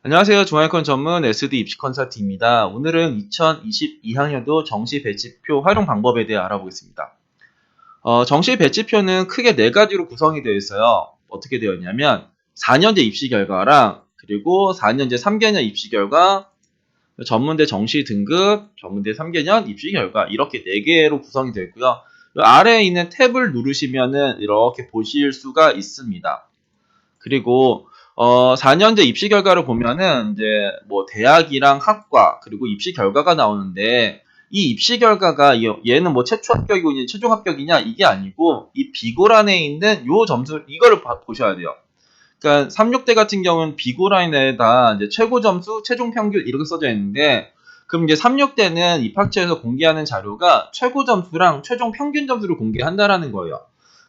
안녕하세요. 중앙에컨 전문 SD 입시 컨설팅입니다. 오늘은 2022학년도 정시 배치표 활용 방법에 대해 알아보겠습니다. 정시 배치표는 크게 네 가지로 구성이 되어 있어요. 어떻게 되어 있냐면 4년제 입시 결과랑 그리고 4년제 3개년 입시 결과, 전문대 정시 등급, 전문대 3개년 입시 결과 이렇게 네 개로 구성이 되어 있고요. 아래에 있는 탭을 누르시면은 이렇게 보실 수가 있습니다. 그리고 4년제 입시 결과를 보면은 이제 뭐 대학이랑 학과 그리고 입시 결과가 나오는데, 이 입시 결과가 얘는 뭐 최초 합격이냐 최종 합격이냐 이게 아니고 이 비고란에 있는 요 점수 이거를 보셔야 돼요. 그러니까 36대 같은 경우는 비고란에다 이제 최고 점수, 최종 평균 이렇게 써져 있는데, 그럼 이제 36대는 입학처에서 공개하는 자료가 최고 점수랑 최종 평균 점수를 공개한다라는 거예요.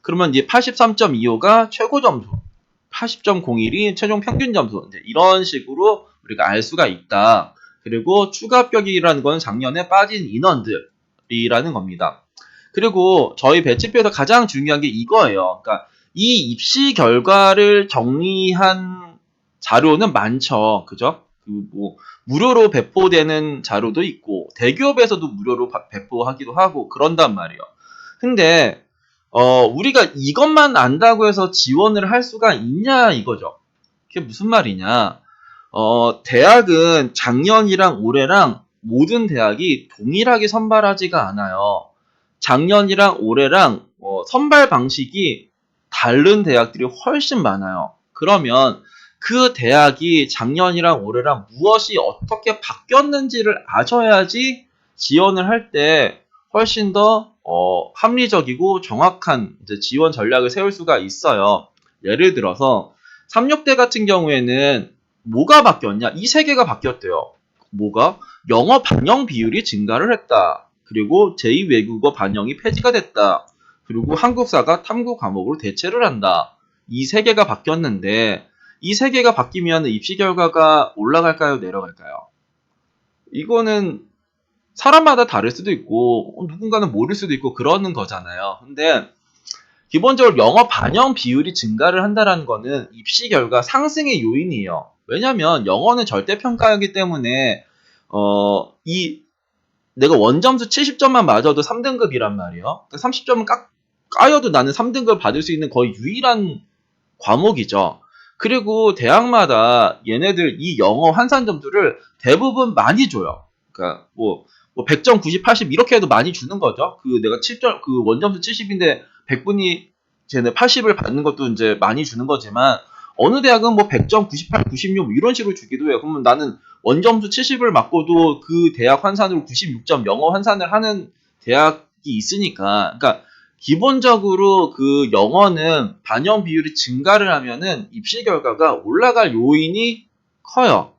그러면 이제 83.25가 최고 점수, 80.01이 최종 평균 점수, 이제 이런 식으로 우리가 알 수가 있다. 그리고 추가 합격이라는 건 작년에 빠진 인원들이라는 겁니다. 그리고 저희 배치표에서 가장 중요한 게 이거예요. 그러니까 이 입시 결과를 정리한 자료는 많죠. 그죠? 뭐 무료로 배포되는 자료도 있고 대기업에서도 무료로 배포하기도 하고 그런단 말이에요. 근데 우리가 이것만 안다고 해서 지원을 할 수가 있냐 이거죠. 그게 무슨 말이냐? 대학은 작년이랑 올해랑 모든 대학이 동일하게 선발하지가 않아요. 작년이랑 올해랑 선발 방식이 다른 대학들이 훨씬 많아요. 그러면 그 대학이 작년이랑 올해랑 무엇이 어떻게 바뀌었는지를 아셔야지 지원을 할 때 훨씬 더 합리적이고 정확한 이제 지원 전략을 세울 수가 있어요. 예를 들어서 36대 같은 경우에는 뭐가 바뀌었냐? 이 세 개가 바뀌었대요. 뭐가? 영어 반영 비율이 증가를 했다. 그리고 제2외국어 반영이 폐지가 됐다. 그리고 한국사가 탐구 과목으로 대체를 한다. 이 세 개가 바뀌었는데, 이 세 개가 바뀌면 입시 결과가 올라갈까요? 내려갈까요? 이거는 사람마다 다를 수도 있고 누군가는 모를 수도 있고 그러는 거잖아요. 근데 기본적으로 영어 반영 비율이 증가를 한다는 거는 입시 결과 상승의 요인이에요. 왜냐면 영어는 절대평가이기 때문에 이 내가 원점수 70점만 맞아도 3등급이란 말이에요. 30점은 까여도 나는 3등급 받을 수 있는 거의 유일한 과목이죠. 그리고 대학마다 얘네들 이 영어 환산 점수를 대부분 많이 줘요. 그러니까 뭐 100점, 90, 80 이렇게 해도 많이 주는 거죠. 그 내가 7점 그 원점수 70인데 100분이 쟤네 80을 받는 것도 이제 많이 주는 거지만, 어느 대학은 뭐 100점, 98, 96 이런 식으로 주기도 해요. 그러면 나는 원점수 70을 맞고도 그 대학 환산으로 96점 영어 환산을 하는 대학이 있으니까, 그러니까 기본적으로 그 영어는 반영 비율이 증가를 하면은 입시 결과가 올라갈 요인이 커요.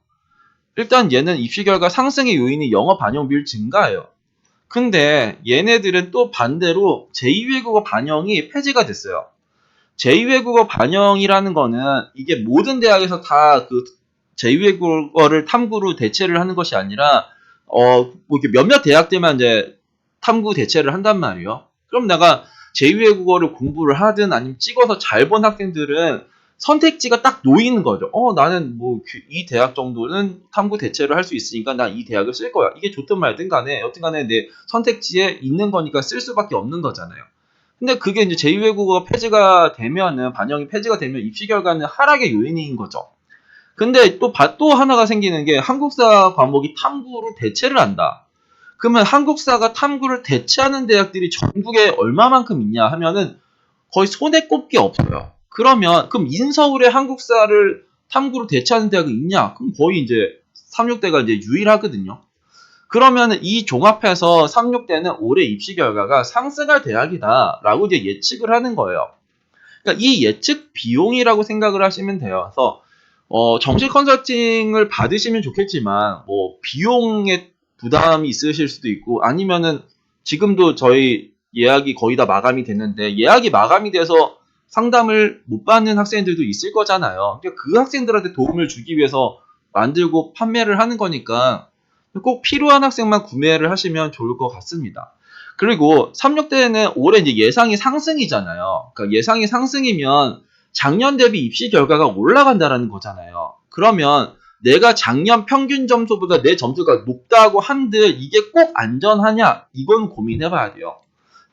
일단 얘는 입시 결과 상승의 요인이 영어 반영 비율 증가예요. 근데 얘네들은 또 반대로 제2외국어 반영이 폐지가 됐어요. 제2외국어 반영이라는 거는 이게 모든 대학에서 다 그 제2외국어를 탐구로 대체를 하는 것이 아니라 뭐 이렇게 몇몇 대학들만 이제 탐구 대체를 한단 말이에요. 그럼 내가 제2외국어를 공부를 하든 아니면 찍어서 잘 본 학생들은 선택지가 딱 놓이는 거죠. 나는 뭐 이 대학 정도는 탐구 대체를 할 수 있으니까 나 이 대학을 쓸 거야. 이게 좋든 말든 간에 여튼 간에 내 선택지에 있는 거니까 쓸 수밖에 없는 거잖아요. 근데 그게 이제 제2외국어 폐지가 되면은, 반영이 폐지가 되면 입시 결과는 하락의 요인인 거죠. 근데 또 하나가 생기는 게, 한국사 과목이 탐구를 대체를 한다. 그러면 한국사가 탐구를 대체하는 대학들이 전국에 얼마만큼 있냐 하면은 거의 손에 꼽기 없어요. 그럼 인서울에 한국사를 탐구로 대체하는 대학이 있냐? 그럼 거의 이제 36대가 이제 유일하거든요. 그러면 이 종합해서 36대는 올해 입시 결과가 상승할 대학이다라고 이제 예측을 하는 거예요. 그러니까 이 예측 비용이라고 생각을 하시면 돼요. 그래서 정시 컨설팅을 받으시면 좋겠지만 뭐 비용의 부담이 있으실 수도 있고, 아니면은 지금도 저희 예약이 거의 다 마감이 됐는데 예약이 마감이 돼서 상담을 못 받는 학생들도 있을 거잖아요. 그러니까 그 학생들한테 도움을 주기 위해서 만들고 판매를 하는 거니까 꼭 필요한 학생만 구매를 하시면 좋을 것 같습니다. 그리고 36대는 올해 이제 예상이 상승이잖아요. 그러니까 예상이 상승이면 작년 대비 입시 결과가 올라간다라는 거잖아요. 그러면 내가 작년 평균 점수보다 내 점수가 높다고 한들 이게 꼭 안전하냐? 이건 고민해봐야 돼요.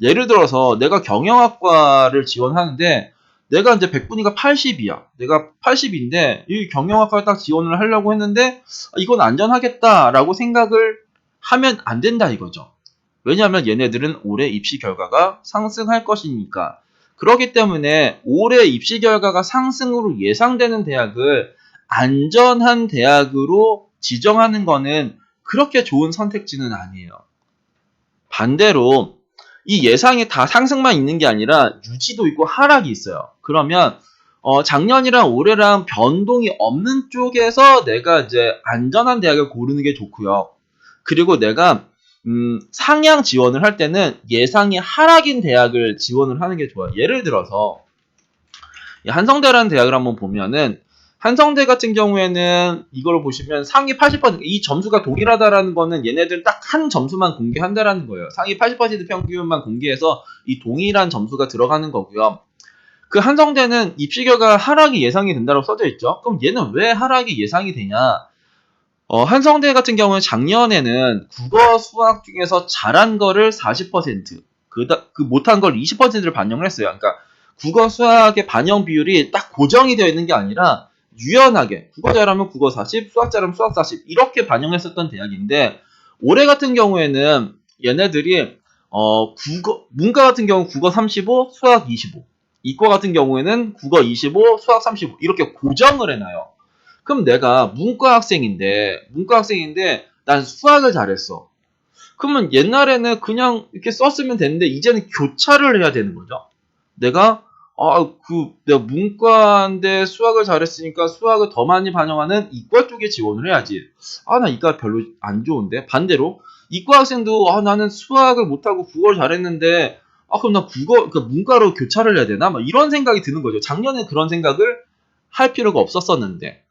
예를 들어서 내가 경영학과를 지원하는데 내가 이제 백분위가 80이야. 내가 80인데 이 경영학과를 딱 지원을 하려고 했는데 이건 안전하겠다라고 생각을 하면 안 된다 이거죠. 왜냐하면 얘네들은 올해 입시 결과가 상승할 것이니까. 그렇기 때문에 올해 입시 결과가 상승으로 예상되는 대학을 안전한 대학으로 지정하는 거는 그렇게 좋은 선택지는 아니에요. 반대로 이 예상이 다 상승만 있는 게 아니라 유지도 있고 하락이 있어요. 그러면 작년이랑 올해랑 변동이 없는 쪽에서 내가 이제 안전한 대학을 고르는 게 좋고요. 그리고 내가 상향 지원을 할 때는 예상이 하락인 대학을 지원을 하는 게 좋아요. 예를 들어서 한성대라는 대학을 한번 보면은 한성대 같은 경우에는 이걸 보시면 상위 80%, 이 점수가 동일하다라는 거는 얘네들 딱 한 점수만 공개한다라는 거예요. 상위 80% 평균만 공개해서 이 동일한 점수가 들어가는 거고요. 그 한성대는 입시 결과 하락이 예상이 된다고 써져 있죠. 그럼 얘는 왜 하락이 예상이 되냐? 한성대 같은 경우는 작년에는 국어 수학 중에서 잘한 거를 40%, 그 못한 걸 20%를 반영을 했어요. 그러니까 국어 수학의 반영 비율이 딱 고정이 되어 있는 게 아니라 유연하게 국어 잘하면 국어 40, 수학 잘하면 수학 40 이렇게 반영했었던 대학인데 올해 같은 경우에는 얘네들이 문과 같은 경우 국어 35, 수학 25, 이과 같은 경우에는 국어 25, 수학 35 이렇게 고정을 해놔요. 그럼 내가 문과 학생인데 난 수학을 잘했어. 그러면 옛날에는 그냥 이렇게 썼으면 되는데 이제는 교차를 해야 되는 거죠. 내가 내가 문과인데 수학을 잘했으니까 수학을 더 많이 반영하는 이과 쪽에 지원을 해야지. 나 이과 별로 안 좋은데. 반대로 이과 학생도 나는 수학을 못하고 국어를 잘했는데 그럼 나 그러니까 문과로 교차를 해야 되나? 막 이런 생각이 드는 거죠. 작년에 그런 생각을 할 필요가 없었었는데.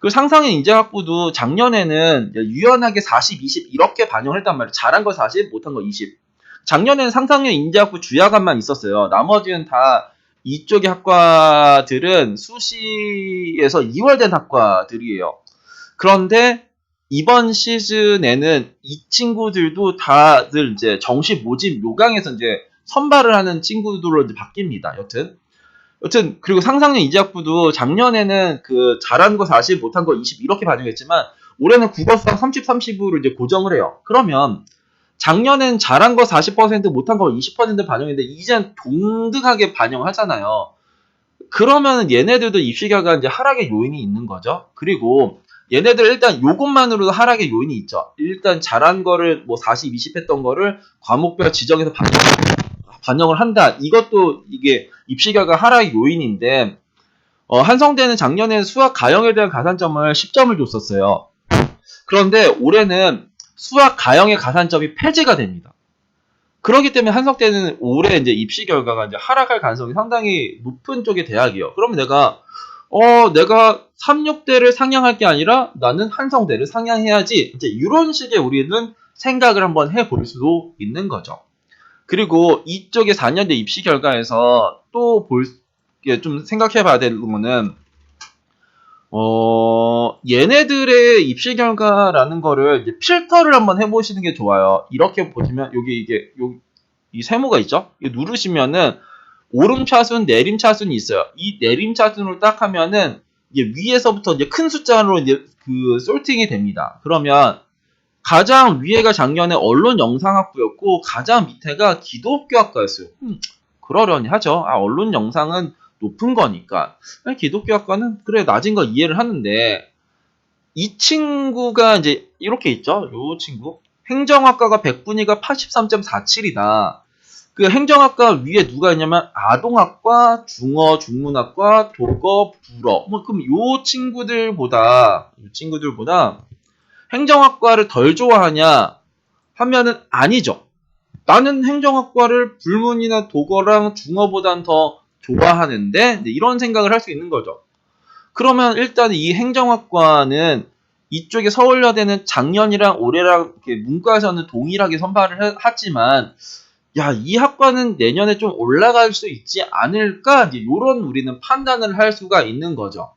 그리고 상상의 인재학부도 작년에는 유연하게 40, 20 이렇게 반영을 했단 말이에요. 잘한 거 40, 못한 거 20. 작년에는 상상의 인재학부 주야관만 있었어요. 나머지는 다 이쪽의 학과들은 수시에서 2월된 학과들이에요. 그런데 이번 시즌에는 이 친구들도 다들 이제 정시 모집 요강에서 이제 선발을 하는 친구들로 이제 바뀝니다. 여튼 그리고 상상력 인재학부도 작년에는 그 잘한 거 40, 못한 거 20 이렇게 반영했지만 올해는 국어 수학 30, 30으로 이제 고정을 해요. 그러면 작년엔 잘한 거 40%, 못한 거 20% 반영했는데 이젠 동등하게 반영하잖아요. 그러면 얘네들도 입시 결과 이제 하락의 요인이 있는 거죠. 그리고 얘네들 일단 요것만으로도 하락의 요인이 있죠. 일단 잘한 거를 뭐 40, 20 했던 거를 과목별 지정해서 반영을 한다. 이것도 이게 입시 결과 하락의 요인인데 한성대는 작년에 수학 가형에 대한 가산점을 10점을 줬었어요. 그런데 올해는 수학 가형의 가산점이 폐지가 됩니다. 그렇기 때문에 한성대는 올해 이제 입시 결과가 이제 하락할 가능성이 상당히 높은 쪽의 대학이에요. 그러면 내가 36대를 상향할 게 아니라 나는 한성대를 상향해야지. 이제 이런 식의 우리는 생각을 한번 해볼 수도 있는 거죠. 그리고 이쪽의 4년제 입시 결과에서 또 좀 생각해 봐야 되는 거는, 얘네들의 입시 결과라는 거를 이제 필터를 한번 해보시는 게 좋아요. 이렇게 보시면, 이 세모가 있죠? 이거 누르시면은, 오름차순, 내림차순이 있어요. 이 내림차순으로 딱 하면은, 이제 위에서부터 이제 큰 숫자로 이제 솔팅이 됩니다. 그러면, 가장 위에가 작년에 언론영상학부였고 가장 밑에가 기독교학과였어요. 그러려니 하죠. 언론 영상은 높은 거니까. 기독교학과는 그래 낮은 거 이해를 하는데 이 친구가 이제 이렇게 있죠. 요 친구. 행정학과가 백분위가 83.47이다. 그 행정학과 위에 누가 있냐면 아동학과, 중어, 중문학과, 독어, 불어. 그럼 요 친구들보다 행정학과를 덜 좋아하냐 하면은 아니죠. 나는 행정학과를 불문이나 독어랑 중어보단 더 좋아하는데 이런 생각을 할 수 있는 거죠. 그러면 일단 이 행정학과는 이쪽에 서울여대는 작년이랑 올해랑 이렇게 문과에서는 동일하게 선발을 했지만 이 학과는 내년에 좀 올라갈 수 있지 않을까 이런 우리는 판단을 할 수가 있는 거죠.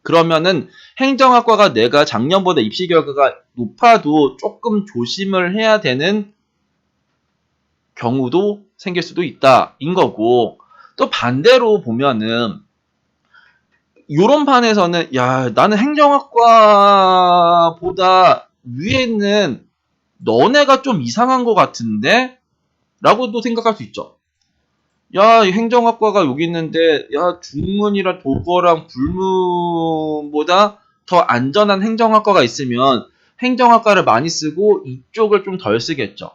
그러면은 행정학과가 내가 작년보다 입시 결과가 높아도 조금 조심을 해야 되는 경우도 생길 수도 있다인 거고, 또 반대로 보면은 요런 판에서는 야 나는 행정학과보다 위에 있는 너네가 좀 이상한 것 같은데? 라고도 생각할 수 있죠. 야, 행정학과가 여기 있는데, 야, 중문이랑 도거랑 불문보다 더 안전한 행정학과가 있으면 행정학과를 많이 쓰고 이쪽을 좀 덜 쓰겠죠.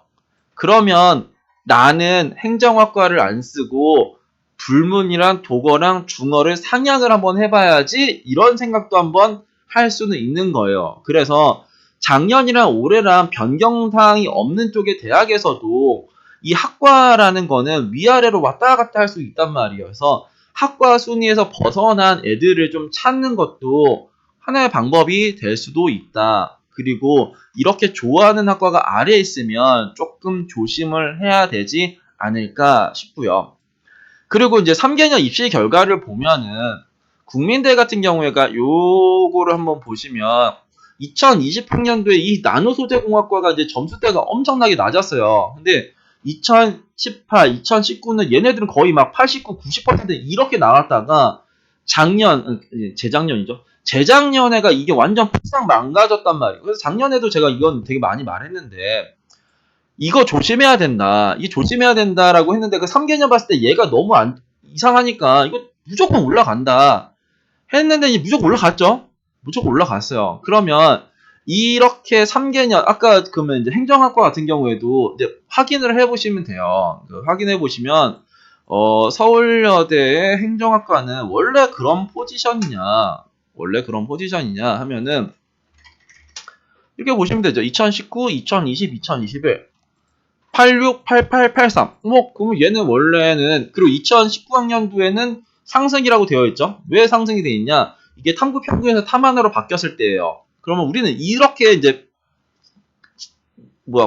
그러면 나는 행정학과를 안 쓰고 불문이랑 독어랑 중어를 상향을 한번 해봐야지 이런 생각도 한번 할 수는 있는 거예요. 그래서 작년이랑 올해랑 변경사항이 없는 쪽의 대학에서도 이 학과라는 거는 위아래로 왔다 갔다 할 수 있단 말이에요. 그래서 학과 순위에서 벗어난 애들을 좀 찾는 것도 하나의 방법이 될 수도 있다. 그리고 이렇게 좋아하는 학과가 아래에 있으면 조금 조심을 해야 되지 않을까 싶고요. 그리고 이제 3개년 입시 결과를 보면은 국민대 같은 경우에가 요거를 한번 보시면 2020학년도에 이 나노소재공학과가 이제 점수대가 엄청나게 낮았어요. 근데 2018, 2019는 얘네들은 거의 막 89, 90% 이렇게 나왔다가 재작년이죠. 재작년에가 이게 완전 폭삭 망가졌단 말이에요. 그래서 작년에도 제가 이건 되게 많이 말했는데 이거 조심해야 된다. 이 조심해야 된다라고 했는데 그 3개년 봤을 때 얘가 너무 이상하니까 이거 무조건 올라간다. 했는데 이제 무조건 올라갔죠. 무조건 올라갔어요. 그러면 이렇게 3개년 아까 그러면 이제 행정학과 같은 경우에도 이제 확인을 해보시면 돼요. 확인해 보시면 서울여대의 행정학과는 원래 그런 포지션이냐 하면은 이렇게 보시면 되죠. 2019, 2020, 2021 86, 88, 83. 그럼 얘는 원래는, 그리고 2019학년도에는 상승이라고 되어 있죠. 왜 상승이 되어 있냐? 이게 탐구 평균에서 탐안으로 바뀌었을 때예요. 그러면 우리는 이렇게 이제,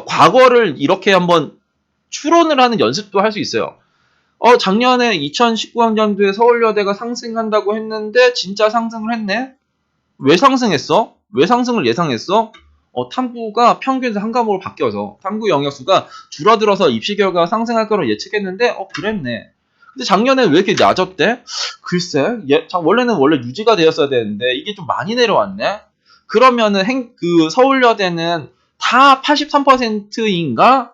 과거를 이렇게 한번 추론을 하는 연습도 할 수 있어요. 작년에 2019학년도에 서울여대가 상승한다고 했는데, 진짜 상승을 했네? 왜 상승했어? 왜 상승을 예상했어? 탐구가 평균에서 한 과목으로 바뀌어서 탐구 영역수가 줄어들어서 입시 결과가 상승할 거로 예측했는데 그랬네. 근데 작년에 왜 이렇게 낮았대? 글쎄, 원래는 유지가 되었어야 되는데 이게 좀 많이 내려왔네. 그러면은 서울여대는 다 83%인가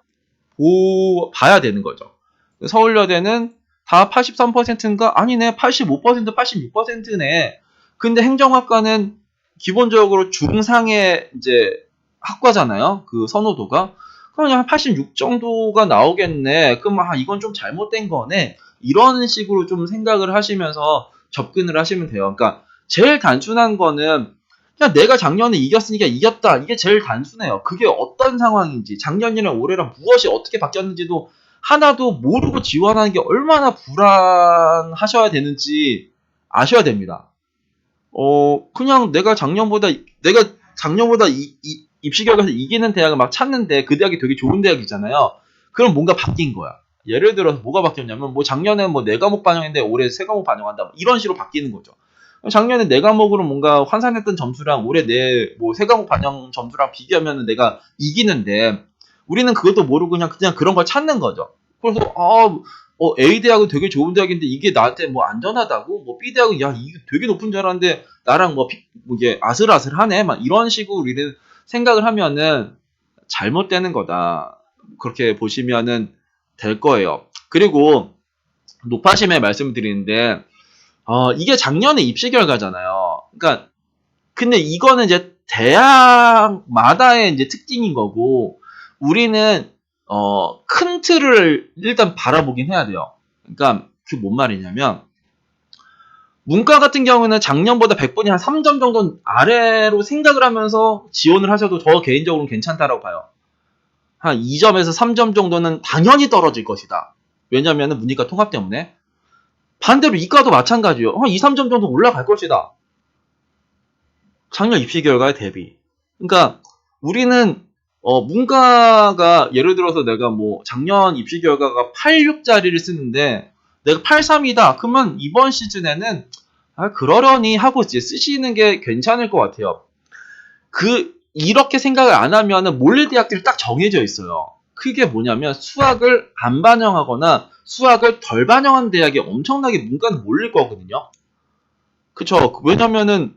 봐야 되는 거죠. 서울여대는 다 83%인가? 아니네, 85%, 86%네. 근데 행정학과는 기본적으로 중상의 이제 학과잖아요. 그 선호도가. 그럼 한 86 정도가 나오겠네. 그럼 이건 좀 잘못된 거네. 이런 식으로 좀 생각을 하시면서 접근을 하시면 돼요. 그러니까 제일 단순한 거는 그냥 내가 작년에 이겼으니까 이겼다. 이게 제일 단순해요. 그게 어떤 상황인지, 작년이랑 올해랑 무엇이 어떻게 바뀌었는지도 하나도 모르고 지원하는 게 얼마나 불안하셔야 되는지 아셔야 됩니다. 그냥 내가 작년보다 입시 결과에서 이기는 대학을 막 찾는데 그 대학이 되게 좋은 대학이잖아요. 그럼 뭔가 바뀐 거야. 예를 들어서 뭐가 바뀌었냐면 작년에 네 과목 반영했는데 올해 세 과목 반영한다. 이런 식으로 바뀌는 거죠. 작년에 네 과목으로 뭔가 환산했던 점수랑 올해 세 과목 반영 점수랑 비교하면 내가 이기는데 우리는 그것도 모르고 그냥 그런 걸 찾는 거죠. 그래서 A 대학은 되게 좋은 대학인데 이게 나한테 안전하다고? B 대학은 이게 되게 높은 줄 알았는데 나랑 이게 아슬아슬하네? 막 이런 식으로 우리는 생각을 하면은 잘못되는 거다. 그렇게 보시면은 될 거예요. 그리고 높아심에 말씀드리는데 이게 작년에 입시 결과잖아요. 그러니까 근데 이거는 이제 대학마다의 이제 특징인 거고 우리는 큰 틀을 일단 바라보긴 해야 돼요. 그러니까 그게 뭔 말이냐면 문과 같은 경우는 작년보다 100분이 한 3점 정도 아래로 생각을 하면서 지원을 하셔도 저 개인적으로는 괜찮다라고 봐요. 한 2점에서 3점 정도는 당연히 떨어질 것이다. 왜냐면은 문이과 통합 때문에. 반대로 이과도 마찬가지예요. 한 2, 3점 정도 올라갈 것이다. 작년 입시 결과에 대비. 그러니까 우리는 문과가 예를 들어서 내가 작년 입시 결과가 86짜리를 쓰는데 내가 83이다. 그러면 이번 시즌에는 그러려니 하고 이제 쓰시는 게 괜찮을 것 같아요. 이렇게 생각을 안 하면은 몰래 대학들이 딱 정해져 있어요. 그게 뭐냐면 수학을 안 반영하거나 수학을 덜 반영한 대학에 엄청나게 문과는 몰릴 거거든요. 그쵸? 왜냐면은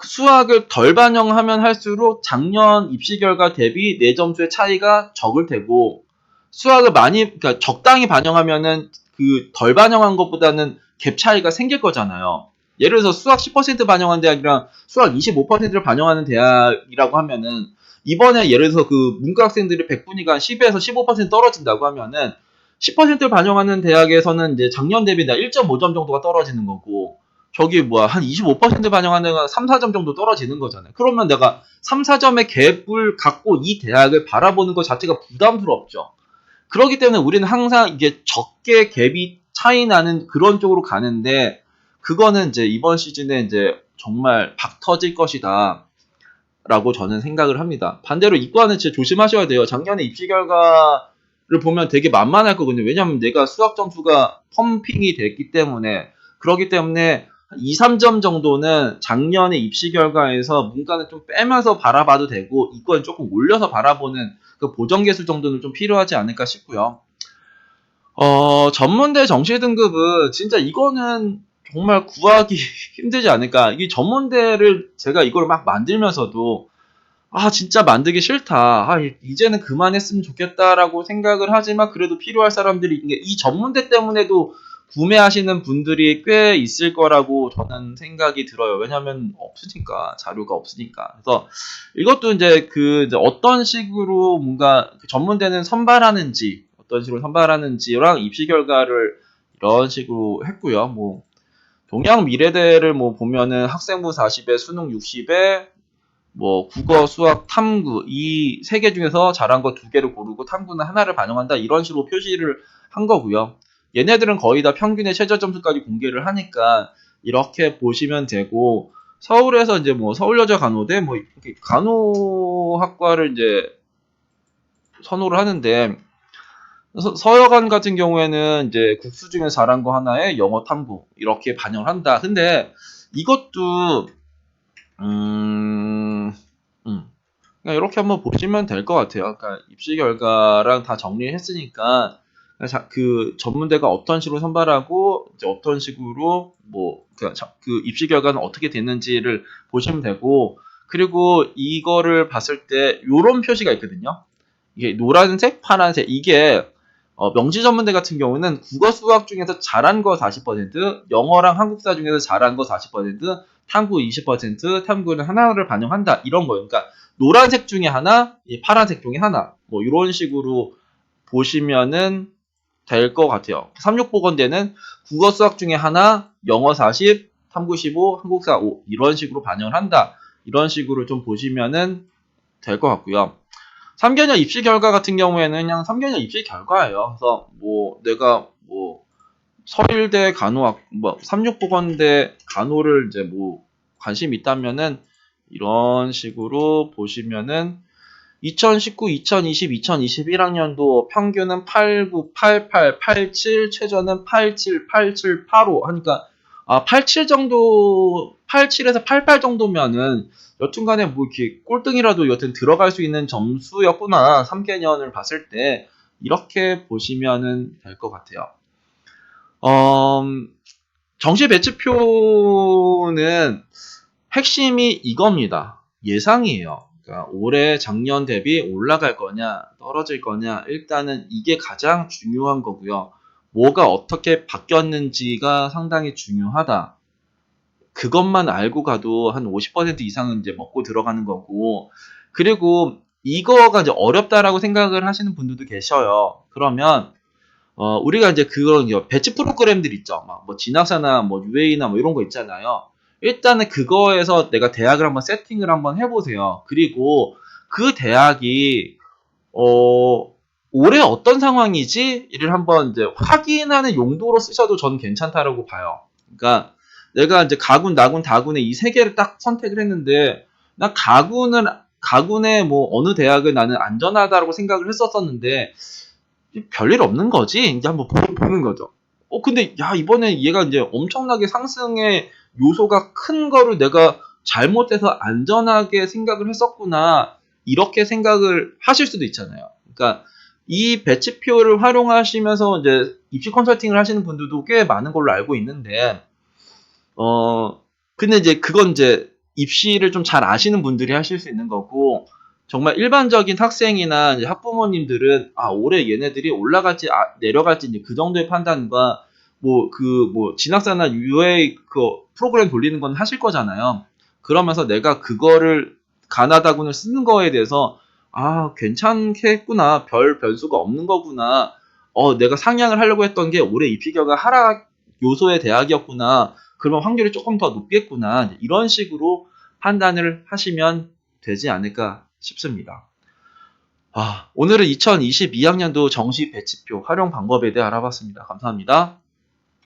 수학을 덜 반영하면 할수록 작년 입시 결과 대비 내 점수의 차이가 적을 테고, 수학을 그러니까 적당히 반영하면은 그 덜 반영한 것보다는 갭 차이가 생길 거잖아요. 예를 들어서 수학 10% 반영한 대학이랑 수학 25%를 반영하는 대학이라고 하면은, 이번에 예를 들어서 그 문과 학생들이 100분위가 10에서 15% 떨어진다고 하면은 10%를 반영하는 대학에서는 이제 작년 대비 1.5점 정도가 떨어지는 거고, 저기 한 25% 반영하는 건 3, 4점 정도 떨어지는 거잖아요. 그러면 내가 3, 4점의 갭을 갖고 이 대학을 바라보는 것 자체가 부담스럽죠. 그렇기 때문에 우리는 항상 이게 적게 갭이 차이 나는 그런 쪽으로 가는데, 그거는 이제 이번 시즌에 이제 정말 박 터질 것이다 라고 저는 생각을 합니다. 반대로 이과는 진짜 조심하셔야 돼요. 작년에 입시 결과를 보면 되게 만만할 거거든요. 왜냐하면 내가 수학 점수가 펌핑이 됐기 때문에. 그렇기 때문에 2, 3점 정도는 작년에 입시 결과에서 문과는 좀 빼면서 바라봐도 되고, 이과는 조금 올려서 바라보는 그 보정계수 정도는 좀 필요하지 않을까 싶고요. 전문대 정시 등급은 진짜 이거는 정말 구하기 힘들지 않을까. 이 전문대를 제가 이걸 막 만들면서도 진짜 만들기 싫다. 이제는 그만했으면 좋겠다라고 생각을 하지만, 그래도 필요할 사람들이 이 전문대 때문에도 구매하시는 분들이 꽤 있을 거라고 저는 생각이 들어요. 왜냐하면 없으니까, 자료가 없으니까. 그래서 이것도 이제 이제 어떤 식으로 뭔가 전문대는 선발하는지, 어떤 식으로 선발하는지랑 입시 결과를 이런 식으로 했고요. 동양 미래대를 보면은 학생부 40에 수능 60에 국어, 수학, 탐구 이 세 개 중에서 잘한 거 두 개를 고르고 탐구는 하나를 반영한다, 이런 식으로 표시를 한 거고요. 얘네들은 거의 다 평균의 최저 점수까지 공개를 하니까 이렇게 보시면 되고, 서울에서 이제 서울여자 간호대 이렇게 간호학과를 이제 선호를 하는데, 서여간 같은 경우에는 이제 국수 중에 잘한 거 하나에 영어 탐구 이렇게 반영을 한다. 근데 이것도 그러니까 이렇게 한번 보시면 될 것 같아요. 그러니까 입시 결과랑 다 정리했으니까 그 전문대가 어떤 식으로 선발하고 이제 어떤 식으로 그 입시 결과는 어떻게 됐는지를 보시면 되고, 그리고 이거를 봤을 때 요런 표시가 있거든요. 이게 노란색, 파란색, 이게 명시 전문대 같은 경우는 국어 수학 중에서 잘한 거 40%, 영어랑 한국사 중에서 잘한 거 40%, 탐구 20%, 탐구는 하나를 반영한다, 이런 거예요. 그러니까 노란색 중에 하나, 파란색 중에 하나, 이런 식으로 보시면은 될 것 같아요. 36보건대는 국어 수학 중에 하나, 영어 40, 탐구 15, 한국사 5, 이런 식으로 반영을 한다, 이런 식으로 좀 보시면은 될 것 같고요. 3개년 입시 결과 같은 경우에는 그냥 3개년 입시 결과예요. 그래서 내가 서울대 간호학 36보건대 간호를 이제 관심 있다면은 이런 식으로 보시면은 2019, 2020, 2021학년도 평균은 89, 88, 87, 최저는 87, 87, 85 하니까 87 정도, 87에서 88 정도면은 여튼간에 이렇게 꼴등이라도 여튼 들어갈 수 있는 점수였구나. 3개년을 봤을 때 이렇게 보시면은 될 것 같아요. 정시 배치표는 핵심이 이겁니다. 예상이에요. 그러니까 올해 작년 대비 올라갈 거냐 떨어질 거냐, 일단은 이게 가장 중요한 거고요. 뭐가 어떻게 바뀌었는지가 상당히 중요하다. 그것만 알고 가도 한 50% 이상은 이제 먹고 들어가는 거고, 그리고 이거가 이제 어렵다라고 생각을 하시는 분들도 계셔요. 그러면 우리가 이제 그런 배치 프로그램들 있죠. 진학사나 UA나 이런 거 있잖아요. 일단은 그거에서 내가 대학을 한번 세팅을 한번 해보세요. 그리고 그 대학이 올해 어떤 상황이지? 이를 한번 이제 확인하는 용도로 쓰셔도 저는 괜찮다라고 봐요. 그러니까 내가 이제 가군, 나군, 다군의 이 세 개를 딱 선택을 했는데, 나 가군의 어느 대학을 나는 안전하다라고 생각을 했었었는데 별일 없는 거지? 이제 한번 보는 거죠. 근데 이번에 얘가 이제 엄청나게 상승에 요소가 큰 거를 내가 잘못해서 안전하게 생각을 했었구나. 이렇게 생각을 하실 수도 있잖아요. 그러니까 이 배치표를 활용하시면서 이제 입시 컨설팅을 하시는 분들도 꽤 많은 걸로 알고 있는데, 근데 이제 그건 이제 입시를 좀 잘 아시는 분들이 하실 수 있는 거고, 정말 일반적인 학생이나 이제 학부모님들은, 아, 올해 얘네들이 올라갈지, 내려갈지, 이제 그 정도의 판단과, 진학사나 UA 프로그램 돌리는 건 하실 거잖아요. 그러면서 내가 그거를 가나다군을 쓰는 거에 대해서, 아, 괜찮겠구나. 별 변수가 없는 거구나. 내가 상향을 하려고 했던 게 올해 입시결과 하락 요소의 대학이었구나. 그러면 확률이 조금 더 높겠구나. 이런 식으로 판단을 하시면 되지 않을까 싶습니다. 오늘은 2022학년도 정시 배치표 활용 방법에 대해 알아봤습니다. 감사합니다.